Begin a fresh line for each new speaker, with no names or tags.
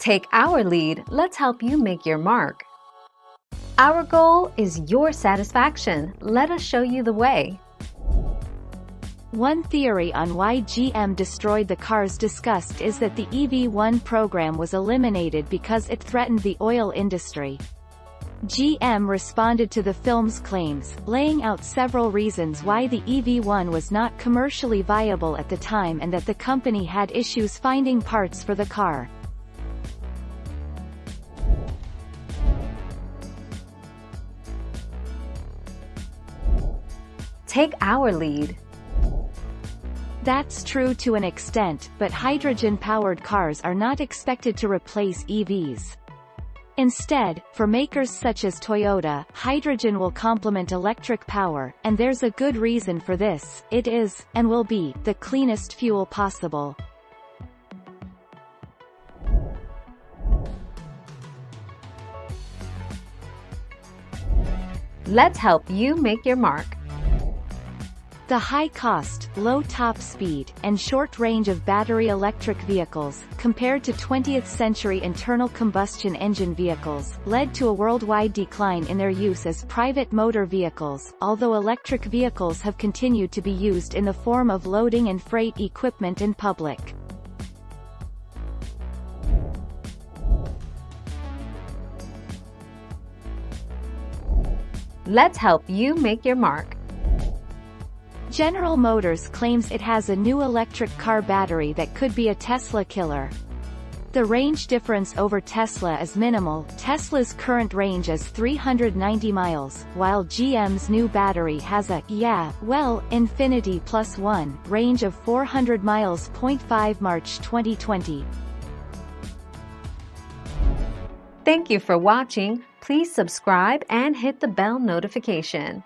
Take our lead, let's help you make your mark. Our goal is your satisfaction. Let us show you the way.
One theory on why GM destroyed the cars discussed is that the EV1 program was eliminated because it threatened the oil industry. GM responded to the film's claims, laying out several reasons why the EV1 was not commercially viable at the time and that the company had issues finding parts for the car.
Take our lead.
That's true to an extent, but hydrogen-powered cars are not expected to replace EVs. Instead, for makers such as Toyota, hydrogen will complement electric power, and there's a good reason for this: it is, and will be, the cleanest fuel possible.
Let's help you make your mark.
The high cost, low top speed, and short range of battery electric vehicles, compared to 20th-century internal combustion engine vehicles, led to a worldwide decline in their use as private motor vehicles, although electric vehicles have continued to be used in the form of loading and freight equipment in public.
Let's help you make your mark.
General Motors claims it has a new electric car battery that could be a Tesla killer. The range difference over Tesla is minimal. Tesla's current range is 390 miles, while GM's new battery has a, Infinity Plus One, range of 400 miles. 5 March 2020.
Thank you for watching. Please subscribe and hit the bell notification.